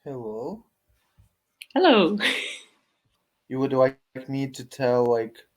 Hello. Hello. You would like me to tell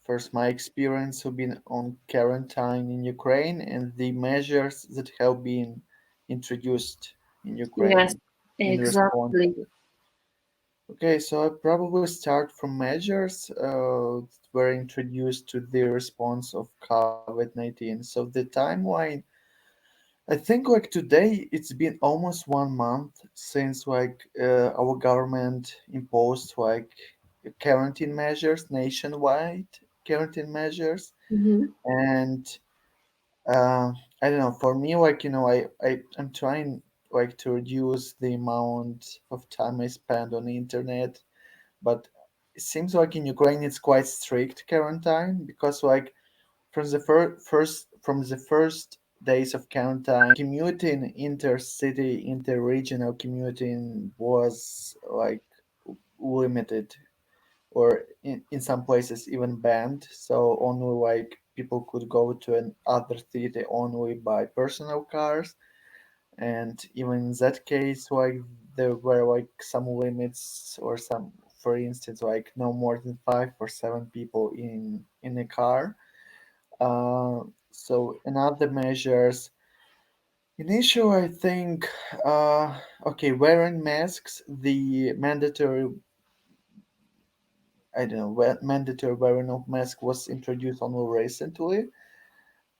first my experience of being on quarantine in Ukraine and the measures that have been introduced in Yes, Ukraine in response exactly. to. Okay, so I probably start from measures that were introduced to the response of COVID-19. So the timeline, I think today it's been almost 1 month since our government imposed quarantine measures, nationwide quarantine measures. Hmm. And I don't know, for me I'm trying to reduce the amount of time I spend on the internet, but it seems like in Ukraine it's quite strict quarantine because from the first days of quarantine, commuting intercity, interregional commuting was limited, or in some places even banned. So only people could go to another city only by personal cars, and even in that case, there were some limits or some, for instance, no more than 5 or 7 people in a car. So another measures. Initially, I think, wearing masks, the mandatory, I don't know, mandatory wearing of mask was introduced only recently.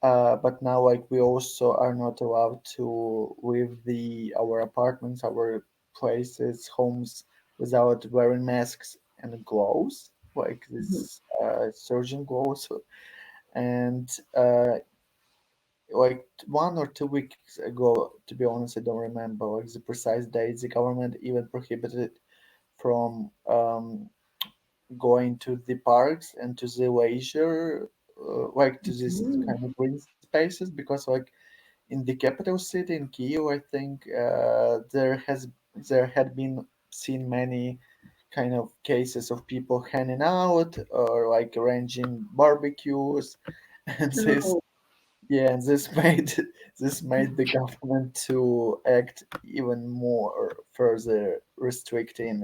But now, we also are not allowed to leave our apartments, our places, homes without wearing masks and gloves, like this surgeon gloves. And 1 or 2 weeks ago, to be honest, I don't remember the precise date. The government even prohibited from going to the parks and to the leisure, to this Mhm. kind of green spaces, because in the capital city in Kiev, I think there had been seen many kind of cases of people hanging out or arranging barbecues, and this Oh, yeah, and this made this made the government to act even more further restricting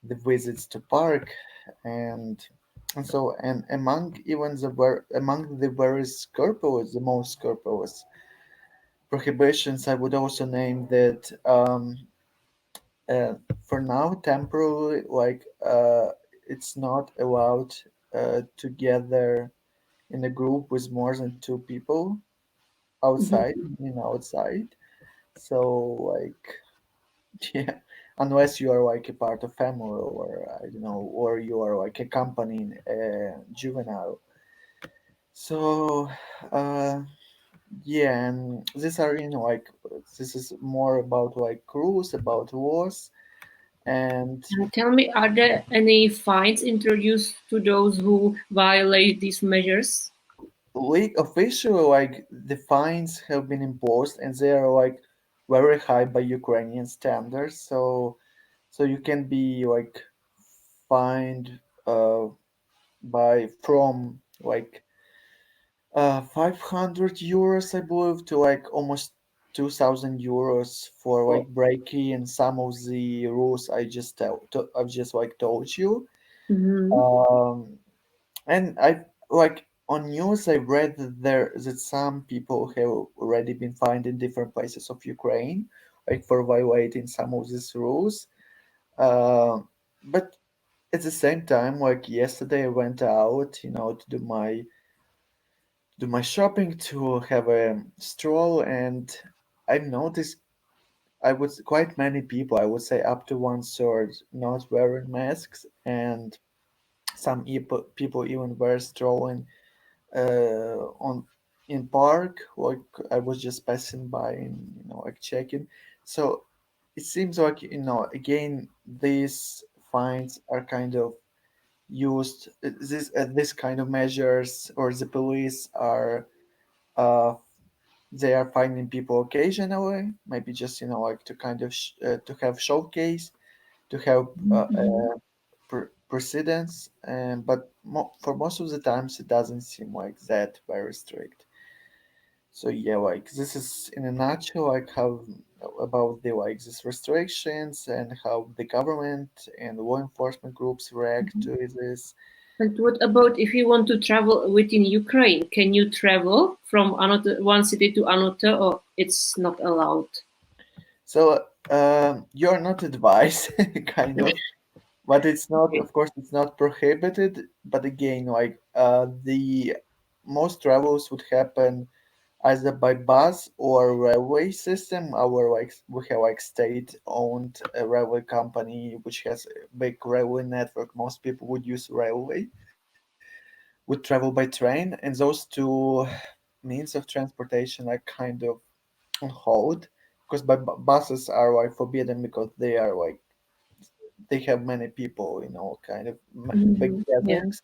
the visits to park, and and among the very scrupulous, the most scrupulous prohibitions, I would also name that for now temporarily it's not allowed to gather in a group with more than 2 people outside, mhm. outside. So yeah, unless you are a part of family, or I don't know, or you are accompanying a juvenile. So yeah, and these are this is more about rules, about laws, and Tell me, are there any fines introduced to those who violate these measures? officially the fines have been imposed, and they are very high by Ukrainian standards. So you can be fined uh by from 500 euros, I believe, to almost 2,000 euros for Oh. breaking some of the rules I've just told you. Hmm. Um, and I on news I read that some people have already been fined in different places of Ukraine, for violating some of these rules. Uh, but at the same time, yesterday I went out, to do my shopping, to have a stroll, and I noticed I would quite many people, I would say up to 1/3, not wearing masks, and some people even were strolling on in park. I was just passing by and checking. So it seems again these fines are kind of used, this kind of measures, or the police are uh, they are finding people occasionally, maybe just to kind of to have showcase, to have precedence, and but for most of the times it doesn't seem like that very strict. So yeah, like this is in a nutshell, like how about the like these restrictions and how the government and law enforcement groups react to this. And what about if you want to travel within Ukraine? Can you travel from another one city to another, or it's not allowed? So you're not advised, kind of, but it's not, Okay. of course, it's not prohibited. But again, like the most travels would happen either by bus or railway system. Our like we have like state-owned railway company which has a big railway network. Most people would use railway, would travel by train, and those two means of transportation are kind of on hold because buses are like forbidden because they are like they have many people, kind of big Yeah. gatherings,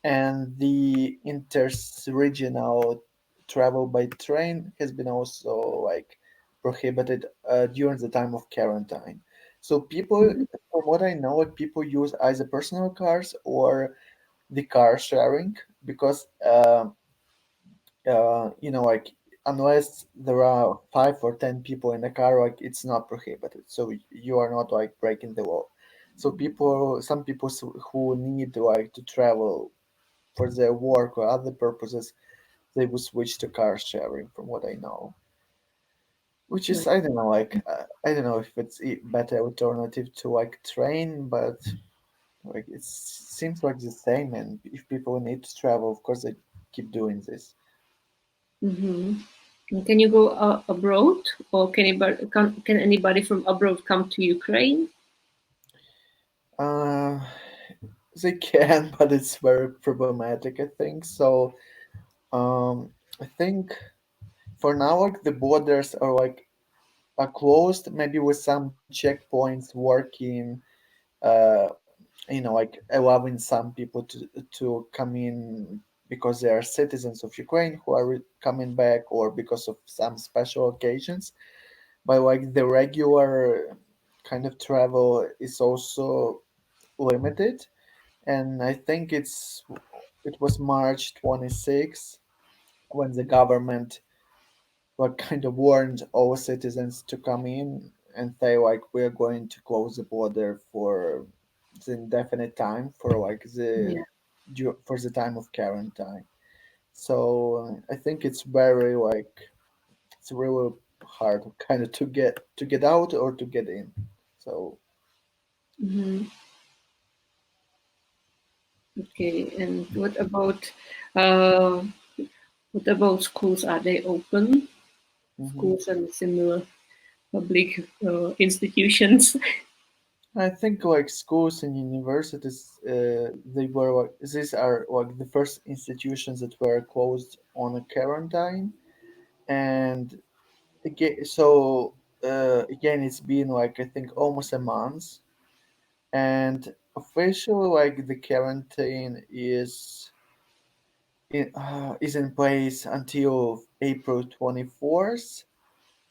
and the interregional travel by train has been also like prohibited during the time of quarantine. So people, Mhm. from what I know, like, people use either personal cars or the car sharing because like unless there are 5 or 10 people in the car, like it's not prohibited. So you are not like breaking the law. So some people who need like to travel for their work or other purposes, they will switch to car sharing, from what I know. Which is, Right. I don't know, like I don't know if it's a better alternative to like train, but like it seems like the same. And if people need to travel, of course they keep doing this. Hmm. Can you go abroad, or can anybody from abroad come to Ukraine? Uh, they can, but it's very problematic, I think. So, I think for now, like the borders are closed, maybe with some checkpoints working, uh, like allowing some people to come in because they are citizens of Ukraine who are coming back, or because of some special occasions. But like the regular kind of travel is also limited, and I think it was March 26th when the government kind of warned all citizens to come in and say like we're going to close the border for the indefinite time for like Yeah. for the time of quarantine. So I think it's very like it's really hard kind of to get out or to get in. So Hmm. Okay. And uh, what about schools? Are they open? mhm. Schools and similar public institutions. I think like schools and universities, they were like these are like the first institutions that were closed on a quarantine, and again, so again, it's been like I think almost a month, and officially like the quarantine is in place until April 24th,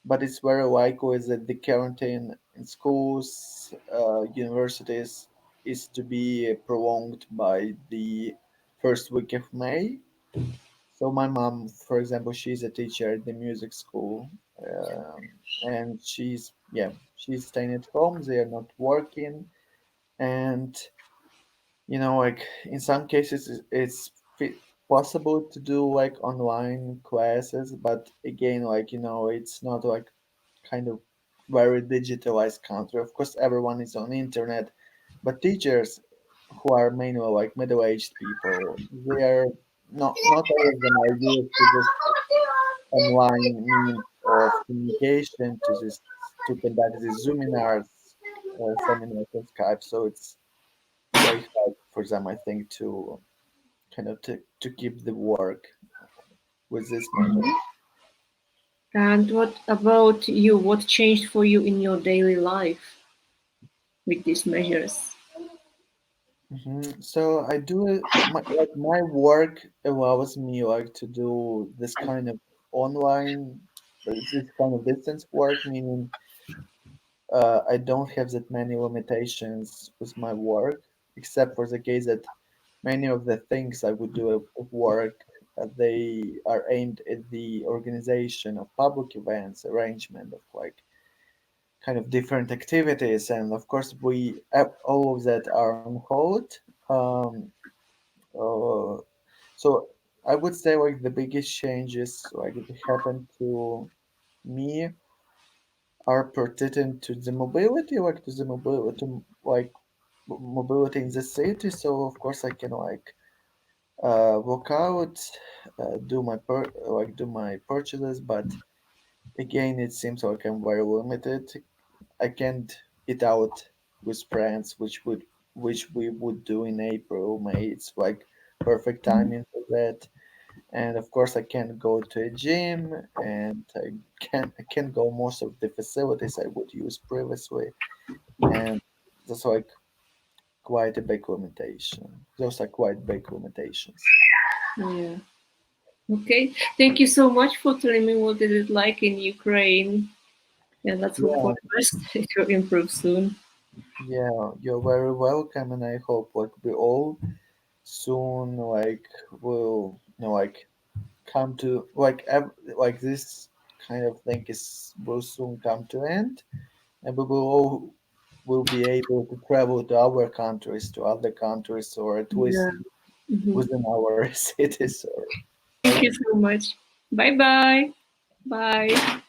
but it's very likely that the quarantine in schools, universities is to be prolonged by the first week of May. So my mom, for example, she's a teacher at the music school, and she's staying at home. They are not working, and like in some cases it's possible to do like online classes, but again, like it's not like kind of very digitalized country. Of course, everyone is on internet, but teachers who are mainly like middle-aged people, they are not all of them are used to this online means of communication, to conduct these seminars, seminars on Skype. So it's very hard for them, I think, to kind of to keep the work with this measure. And what about you? What changed for you in your daily life with these measures? So I do my work allows me like to do this kind of online, this kind of distance work, meaning I don't have that many limitations with my work, except for the case that many of the things I would do at work. they are aimed at the organization of public events, arrangement of like kind of different activities, and of course we all of that are on hold. Um, uh, so I would say like the biggest changes like that happened to me are pertinent to the mobility, like to the mobility, to like mobility in the city. So of course I can like walk out, do my purchases, but again it seems like I'm very limited. I can't eat out with friends, which we would do in April, May. It's like perfect timing for that. And of course, I can't go to a gym, and I can't go most of the facilities I would use previously, and that's like quite a big limitation. Those are quite big limitations. Yeah. Okay. Thank you so much for telling me what is it like in Ukraine. Yeah, let's hope for Yeah, the best. It will improve soon. yeah, you're very welcome, and I hope like we all soon like will like come to like this kind of thing is will soon come to end, and we will all will be able to travel to our countries, to other countries, or at least Yeah. Mhm. within our cities. Or Thank right. you so much. Bye bye. Bye.